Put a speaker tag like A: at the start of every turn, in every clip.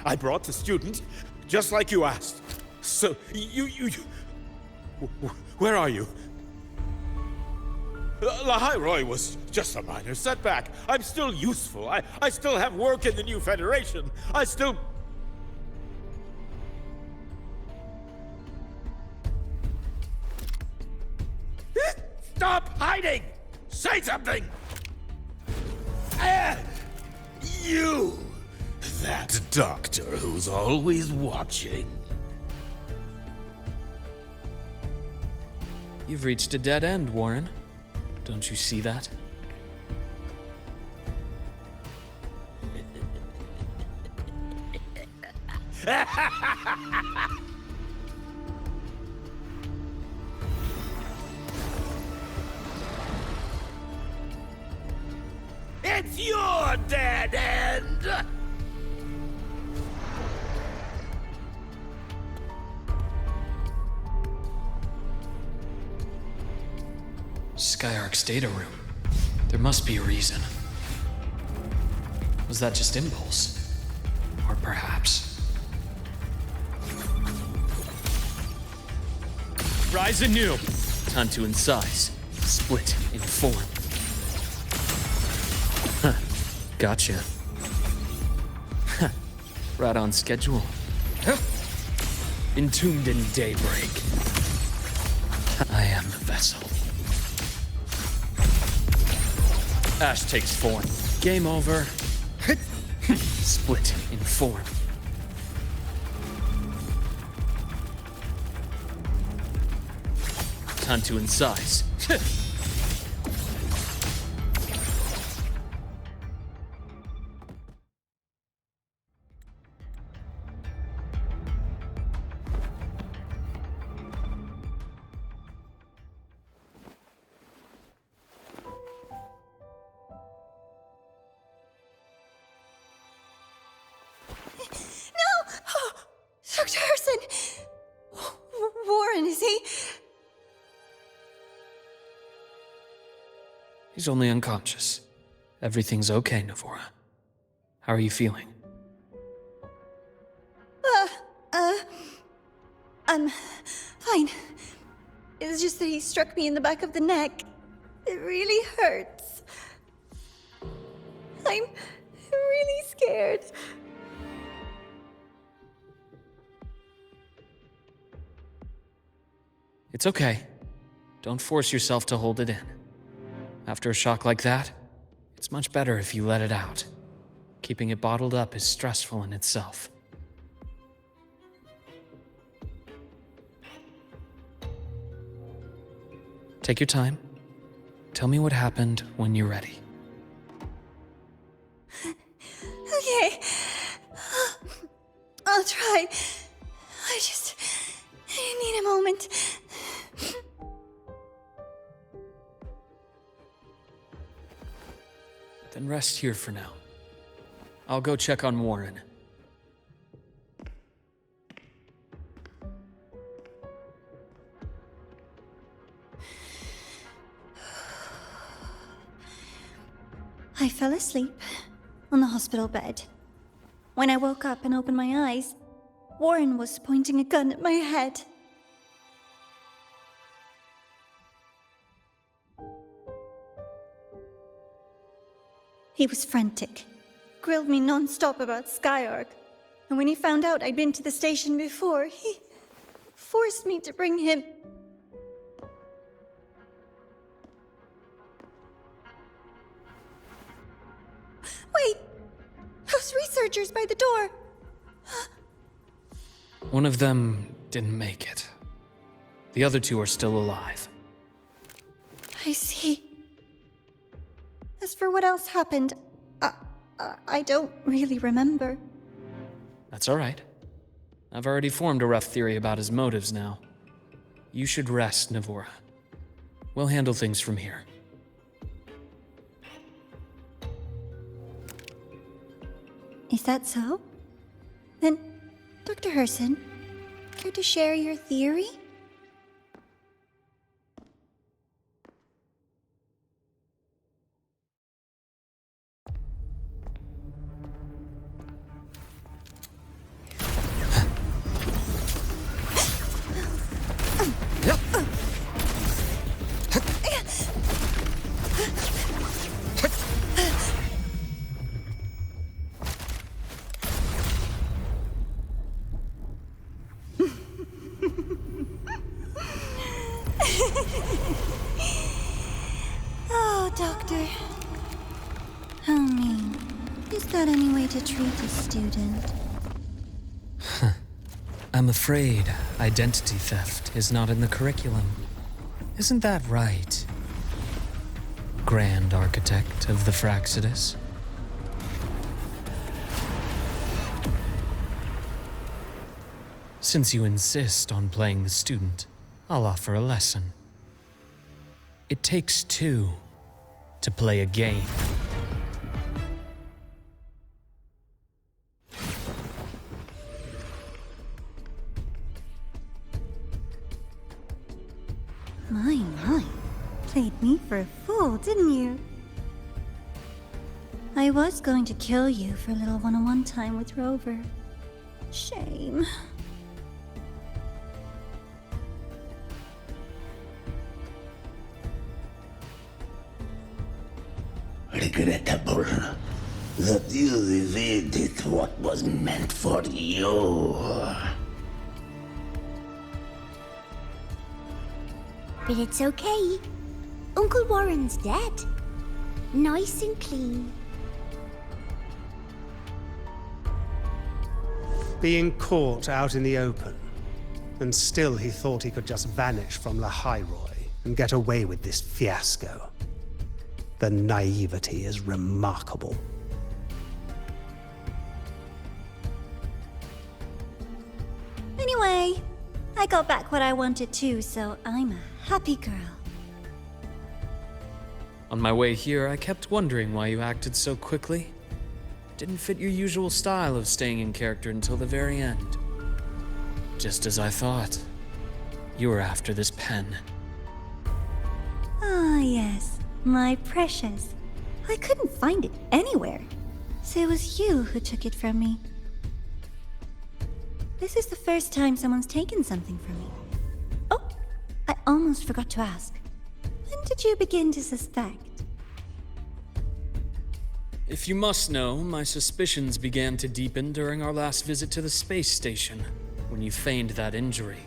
A: I brought the student, just like you asked. So, where are you? Lahairoi was just a minor setback. I'm still useful. I still have work in the new Federation. I still... Stop hiding! Say something! You! That doctor who's always watching.
B: You've reached a dead end, Warren. Don't you see that?
A: It's your dead end!
B: Skyark's data room. There must be a reason. Was that just impulse? Or perhaps... Rise anew! Time to incise. Split in form. Huh. Gotcha. Huh. Right on schedule. Huh. Entombed in daybreak. I am the vessel. Ash takes form. Game over. Split in form. Time to incise.
C: Dr. Harrison! Warren, is he?
B: He's only unconscious. Everything's okay, Navora. How are you feeling?
C: I'm fine. It's just that he struck me in the back of the neck. It really hurts. I'm really scared.
B: It's okay. Don't force yourself to hold it in. After a shock like that, it's much better if you let it out. Keeping it bottled up is stressful in itself. Take your time. Tell me what happened when you're ready.
C: Okay. I'll try. I just need a moment.
B: Then rest here for now. I'll go check on Warren.
C: I fell asleep on the hospital bed. When I woke up and opened my eyes, Warren was pointing a gun at my head. He was frantic, grilled me non-stop about Skyark, and when he found out I'd been to the station before, he forced me to bring him. Wait! Those researchers by the door!
B: One of them didn't make it. The other two are still alive.
C: I see. As for what else happened, I don't really remember.
B: That's all right. I've already formed a rough theory about his motives now. You should rest, Navora. We'll handle things from here.
C: Is that so? Then, Dr. Herson, care to share your theory? that any way to treat a student?
B: I'm afraid identity theft is not in the curriculum. Isn't that right, Grand Architect of the Fraxidus? Since you insist on playing the student, I'll offer a lesson. It takes two to play a game.
C: My. Played me for a fool, didn't you? I was going to kill you for a little one-on-one time with Rover. Shame.
D: Regrettable that you evaded what was meant for you.
E: But it's okay. Uncle Warren's dead. Nice and clean.
F: Being caught out in the open, and still he thought he could just vanish from La Hyroi and get away with this fiasco. The naivety is remarkable.
C: Anyway, I got back what I wanted too, so I'm a happy girl.
B: On my way here, I kept wondering why you acted so quickly. Didn't fit your usual style of staying in character until the very end. Just as I thought. You were after this pen.
C: Ah, yes. My precious. I couldn't find it anywhere. So it was you who took it from me. This is the first time someone's taken something from me. Oh, I almost forgot to ask. When did you begin to suspect?
B: If you must know, my suspicions began to deepen during our last visit to the space station, when you feigned that injury.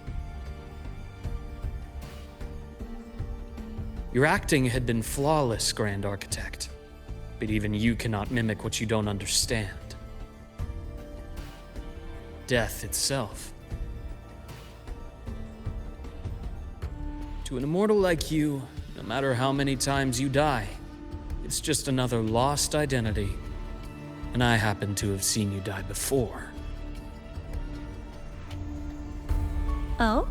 B: Your acting had been flawless, Grand Architect, but even you cannot mimic what you don't understand. Death itself. To an immortal like you, no matter how many times you die, it's just another lost identity. And I happen to have seen you die before.
C: Oh?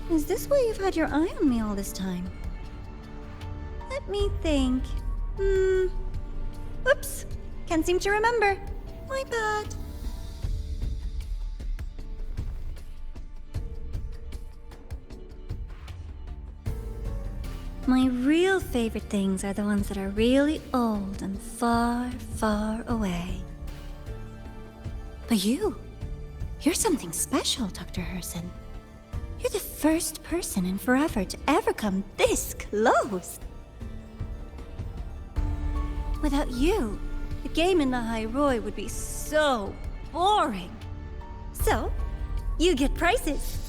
C: Is this why you've had your eye on me all this time? Let me think. Oops. Can't seem to remember. My bad. My real favorite things are the ones that are really old and far, far away. But you're something special, Dr. Herson. You're the first person in forever to ever come this close. Without you, the game in the Hyroi would be so boring. So, you get prizes.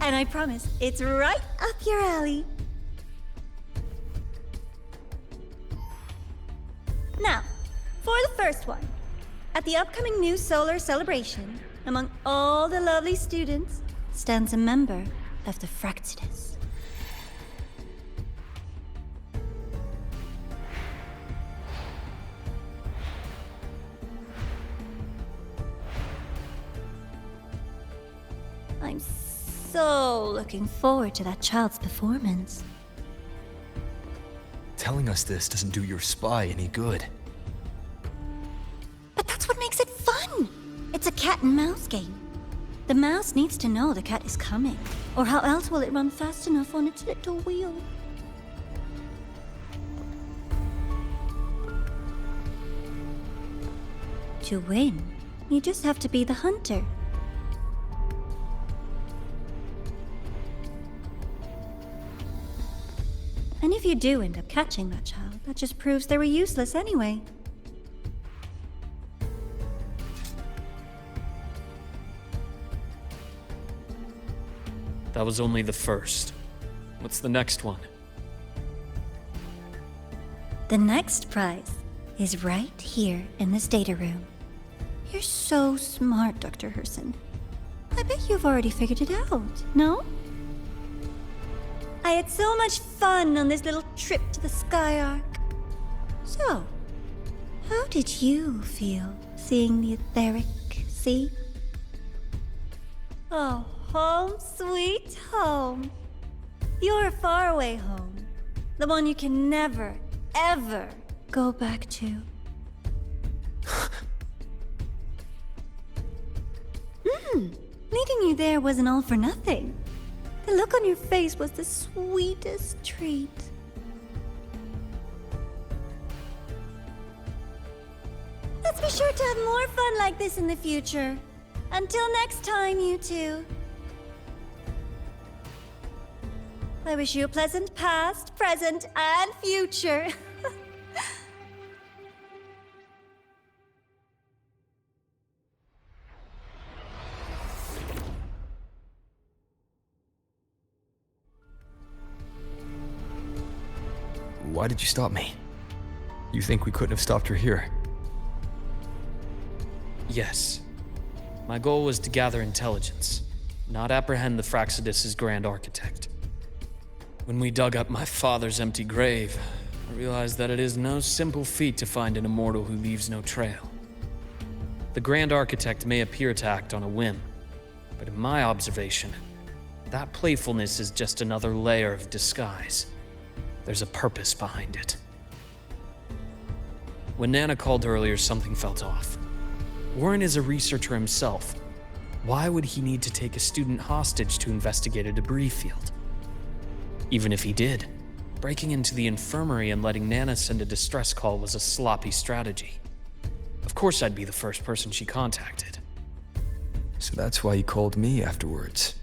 C: And I promise, it's right up your alley. Now, for the first one. At the upcoming new solar celebration, among all the lovely students, stands a member of the Fraxidus. I'm so looking forward to that child's performance.
G: Telling us this doesn't do your spy any good.
C: But that's what makes it fun! It's a cat and mouse game. The mouse needs to know the cat is coming, or how else will it run fast enough on its little wheel? To win, you just have to be the hunter. And if you do end up catching that child, that just proves they were useless anyway.
B: That was only the first. What's the next one?
C: The next prize is right here in this data room. You're so smart, Dr. Herson. I bet you've already figured it out, no? I had so much fun on this little trip to the Sky Arc. So, how did you feel seeing the etheric sea? Oh, home sweet home. Your faraway home. The one you can never, ever go back to. Meeting you there wasn't all for nothing. The look on your face was the sweetest treat. Let's be sure to have more fun like this in the future. Until next time, you two. I wish you a pleasant past, present, and future.
G: Why did you stop me? You think we couldn't have stopped her here?
B: Yes. My goal was to gather intelligence, not apprehend the Fraxidus' grand architect. When we dug up my father's empty grave, I realized that it is no simple feat to find an immortal who leaves no trail. The grand architect may appear to act on a whim, but in my observation, that playfulness is just another layer of disguise. There's a purpose behind it. When Nana called earlier, something felt off. Warren is a researcher himself. Why would he need to take a student hostage to investigate a debris field? Even if he did, breaking into the infirmary and letting Nana send a distress call was a sloppy strategy. Of course I'd be the first person she contacted.
G: So that's why you called me afterwards.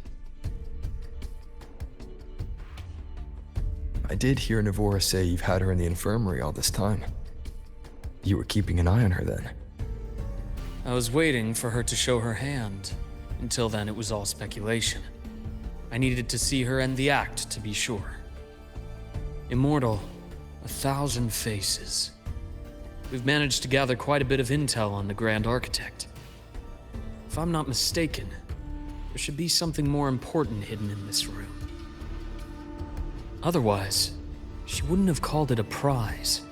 G: I did hear Navora say you've had her in the infirmary all this time. You were keeping an eye on her then.
B: I was waiting for her to show her hand. Until then, it was all speculation. I needed to see her end the act to be sure. Immortal, 1,000 faces. We've managed to gather quite a bit of intel on the Grand Architect. If I'm not mistaken, there should be something more important hidden in this room. Otherwise, she wouldn't have called it a prize.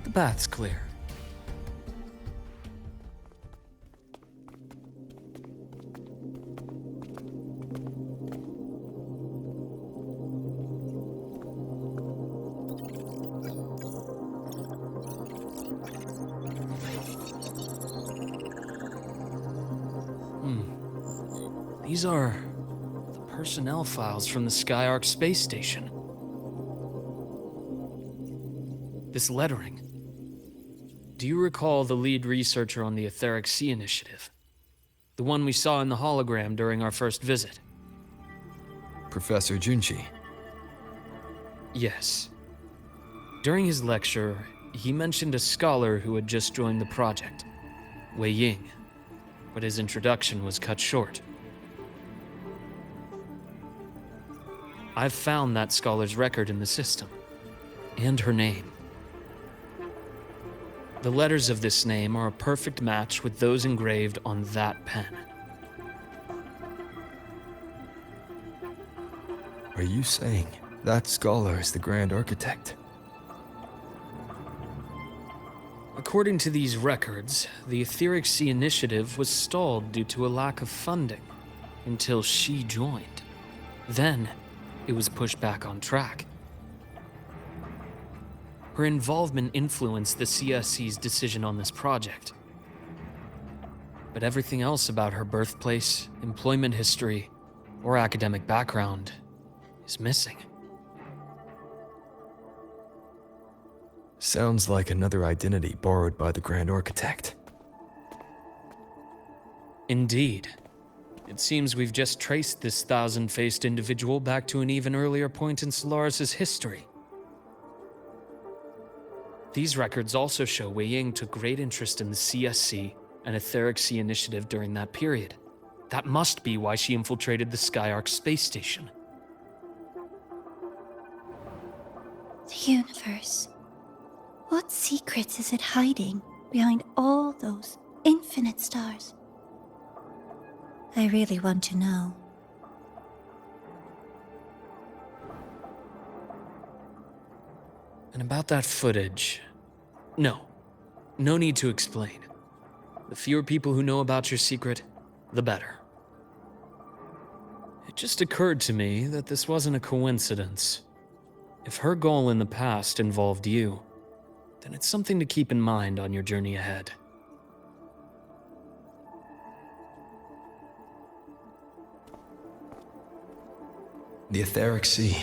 B: The bath's clear. These are the personnel files from the Skyark space station. This lettering. Do you recall the lead researcher on the Etheric Sea Initiative? The one we saw in the hologram during our first visit?
G: Professor Junchi.
B: Yes. During his lecture, he mentioned a scholar who had just joined the project, Wei Ying, but his introduction was cut short. I've found that scholar's record in the system, and her name. The letters of this name are a perfect match with those engraved on that pen.
G: Are you saying that scholar is the Grand Architect?
B: According to these records, the Etheric Sea Initiative was stalled due to a lack of funding until she joined. Then, it was pushed back on track. Her involvement influenced the CSC's decision on this project. But everything else about her birthplace, employment history, or academic background is missing.
G: Sounds like another identity borrowed by the Grand Architect.
B: Indeed. It seems we've just traced this thousand-faced individual back to an even earlier point in Solaris' history. These records also show Wei Ying took great interest in the CSC and Etheric Sea initiative during that period. That must be why she infiltrated the Skyark space station.
C: The universe. What secrets is it hiding behind all those infinite stars? I really want to know.
B: And about that footage... No need to explain. The fewer people who know about your secret, the better. It just occurred to me that this wasn't a coincidence. If her goal in the past involved you, then it's something to keep in mind on your journey ahead.
G: The Etheric Sea.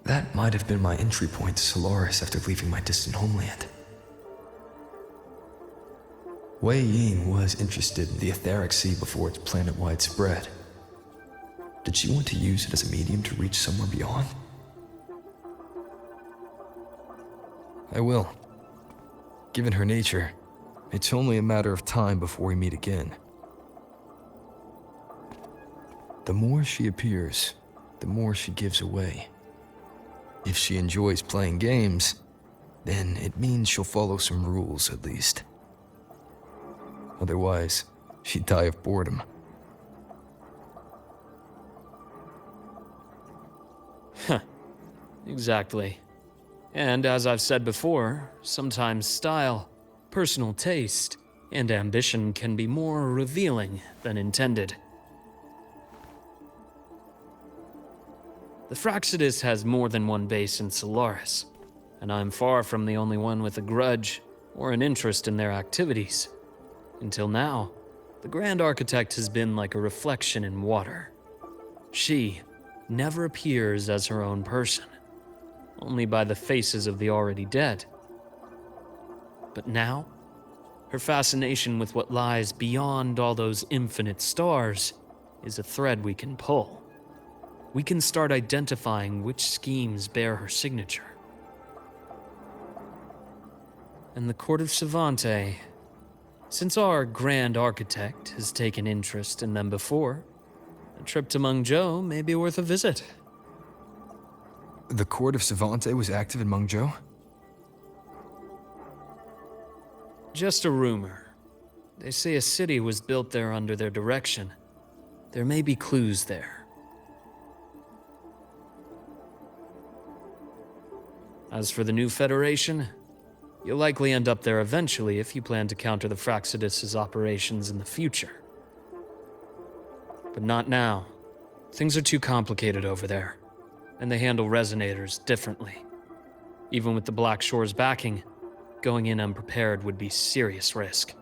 G: That might have been my entry point to Solaris after leaving my distant homeland. Wei Ying was interested in the Etheric Sea before its planet-wide spread. Did she want to use it as a medium to reach somewhere beyond? I will. Given her nature, it's only a matter of time before we meet again. The more she appears, the more she gives away. If she enjoys playing games, then it means she'll follow some rules at least. Otherwise, she'd die of boredom.
B: Huh. Exactly. And as I've said before, sometimes style, personal taste, and ambition can be more revealing than intended. The Fraxidus has more than one base in Solaris, and I'm far from the only one with a grudge or an interest in their activities. Until now, the Grand Architect has been like a reflection in water. She never appears as her own person, only by the faces of the already dead. But now, her fascination with what lies beyond all those infinite stars is a thread we can pull. We can start identifying which schemes bear her signature. And the Court of Savante, since our Grand Architect has taken interest in them before, a trip to Mengzhou may be worth a visit.
G: The Court of Savante was active in Mengzhou?
B: Just a rumor. They say a city was built there under their direction. There may be clues there. As for the new Federation, you'll likely end up there eventually if you plan to counter the Fraxidus' operations in the future. But not now. Things are too complicated over there, and they handle resonators differently. Even with the Black Shore's backing, going in unprepared would be serious risk.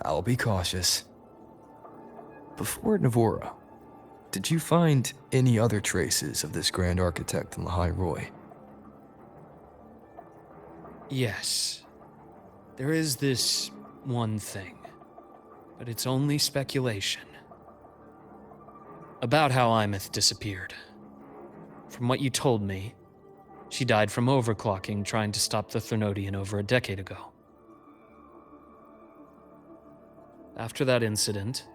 G: I'll be cautious. Before Navora, did you find any other traces of this Grand Architect in Lahai Roy?
B: Yes. There is this one thing, but it's only speculation. About how Imeth disappeared. From what you told me, she died from overclocking trying to stop the Thernodian over a decade ago. After that incident,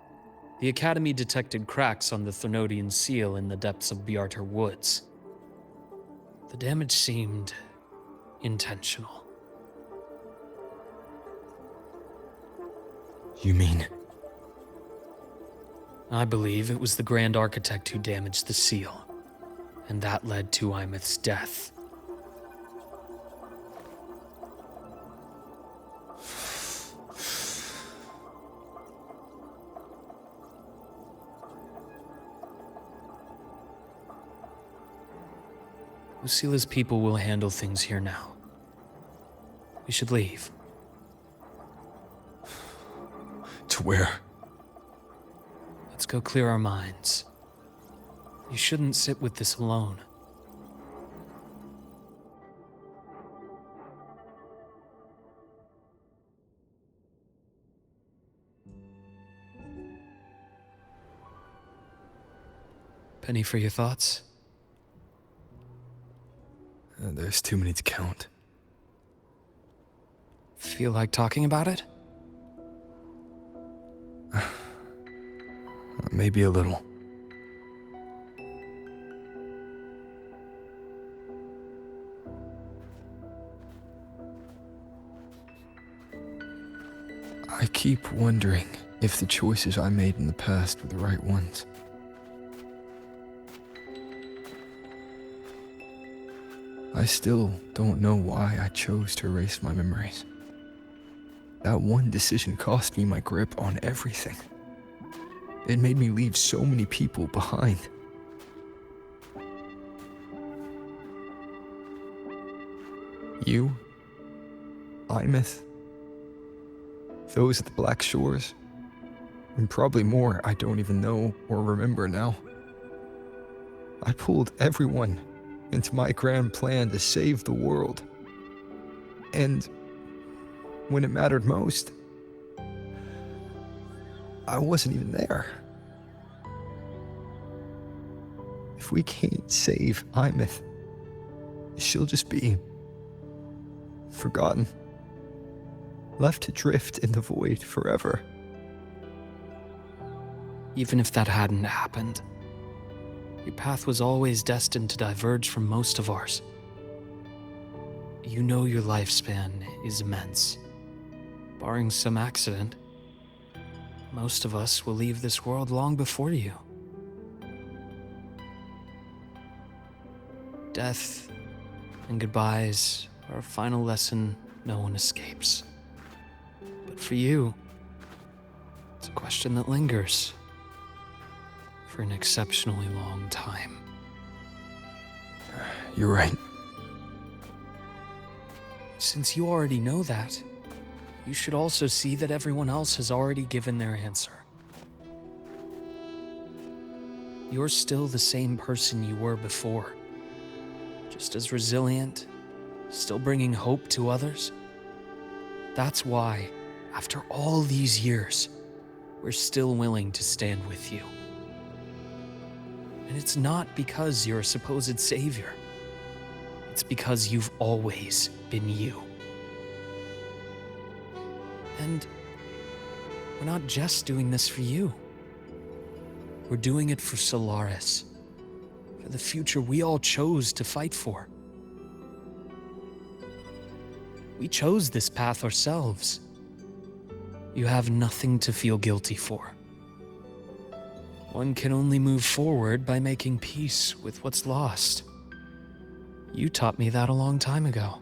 B: the Academy detected cracks on the Thernodian seal in the depths of Biarter Woods. The damage seemed intentional.
G: You mean?
B: I believe it was the Grand Architect who damaged the seal, and that led to Imeth's death. Lucila's people will handle things here now. We should leave.
G: To where?
B: Let's go clear our minds. You shouldn't sit with this alone. Penny for your thoughts?
G: There's too many to count.
B: Feel like talking about it?
G: Maybe a little. I keep wondering if the choices I made in the past were the right ones. I still don't know why I chose to erase my memories. That one decision cost me my grip on everything. It made me leave so many people behind. You, Imeth, those at the Black Shores, and probably more I don't even know or remember now. I pulled everyone into my grand plan to save the world. And when it mattered most, I wasn't even there. If we can't save Imeth, she'll just be forgotten, left to drift in the void forever.
B: Even if that hadn't happened, your path was always destined to diverge from most of ours. You know your lifespan is immense. Barring some accident, most of us will leave this world long before you. Death and goodbyes are a final lesson no one escapes. But for you, it's a question that lingers for an exceptionally long time.
G: You're right.
B: Since you already know that, you should also see that everyone else has already given their answer. You're still the same person you were before. Just as resilient, still bringing hope to others. That's why, after all these years, we're still willing to stand with you. And it's not because you're a supposed savior. It's because you've always been you. And we're not just doing this for you. We're doing it for Solaris, for the future we all chose to fight for. We chose this path ourselves. You have nothing to feel guilty for. One can only move forward by making peace with what's lost. You taught me that a long time ago.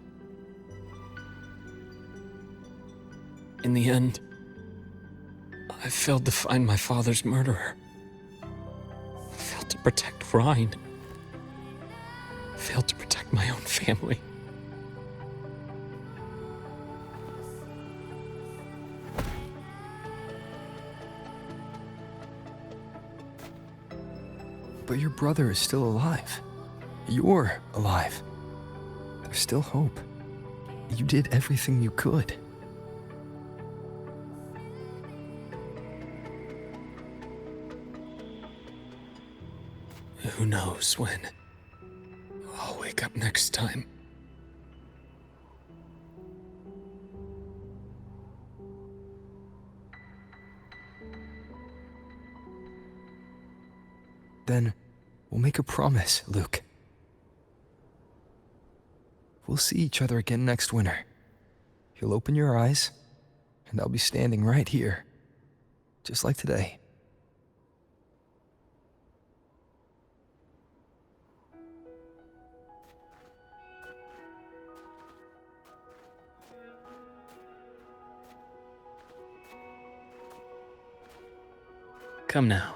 B: In the end, I failed to find my father's murderer. I failed to protect Rhine. I failed to protect my own family.
G: But your brother is still alive. You're alive. There's still hope. You did everything you could.
B: Who knows when I'll wake up next time.
G: Then we'll make a promise, Luke. We'll see each other again next winter. You'll open your eyes, and I'll be standing right here, just like today.
B: Come now.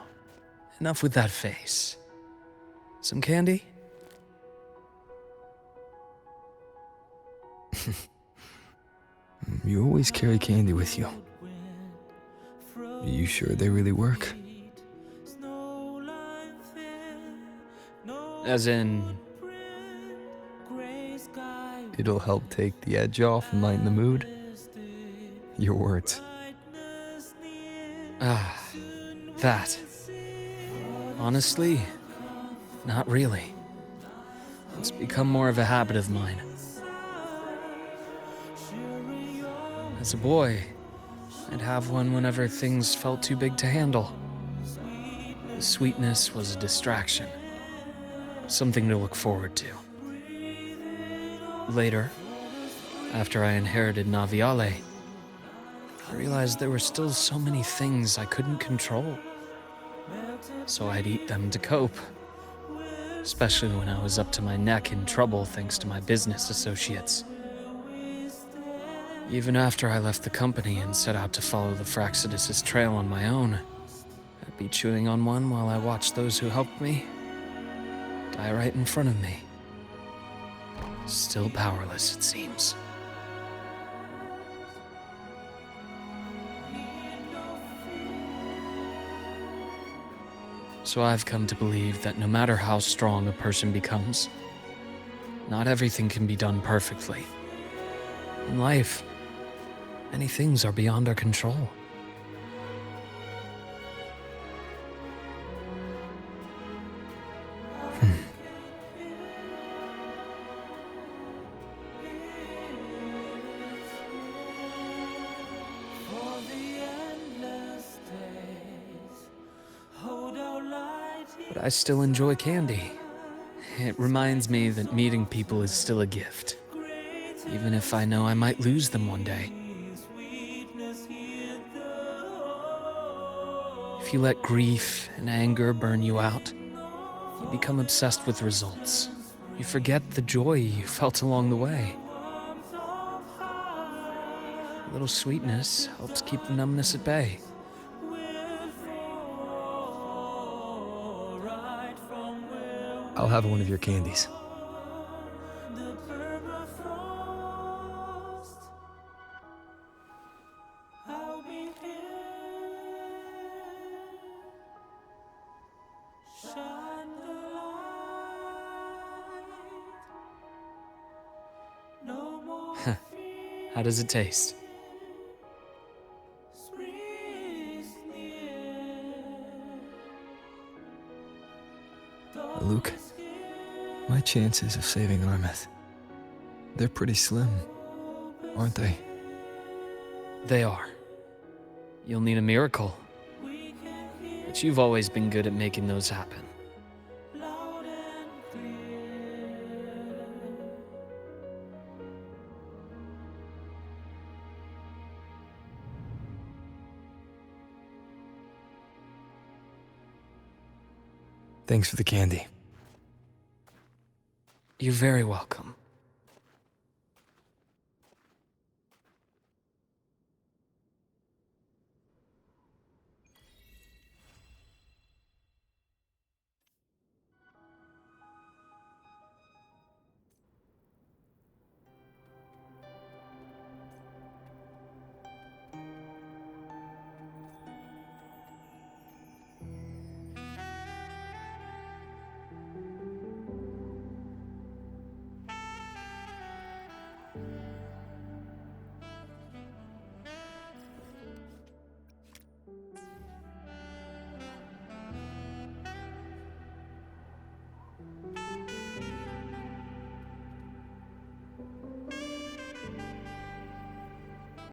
B: Enough with that face. Some candy?
G: You always carry candy with you. Are you sure they really work?
B: As in,
G: It'll help take the edge off and lighten the mood? Your words.
B: that. Honestly, not really. It's become more of a habit of mine. As a boy, I'd have one whenever things felt too big to handle. The sweetness was a distraction, something to look forward to. Later, after I inherited Naviale, I realized there were still so many things I couldn't control. So I'd eat them to cope, especially when I was up to my neck in trouble thanks to my business associates. Even after I left the company and set out to follow the Fraxidus' trail on my own, I'd be chewing on one while I watched those who helped me die right in front of me. Still powerless, it seems. So I've come to believe that no matter how strong a person becomes, not everything can be done perfectly. In life, many things are beyond our control. But I still enjoy candy. It reminds me that meeting people is still a gift, even if I know I might lose them one day. If you let grief and anger burn you out, you become obsessed with results. You forget the joy you felt along the way. A little sweetness helps keep the numbness at bay.
G: I'll have one of your candies.
B: How does it taste?
G: Luke, my chances of saving Armeth, they're pretty slim, aren't they?
B: They are. You'll need a miracle. But you've always been good at making those happen.
G: Thanks for the candy.
B: You're very welcome.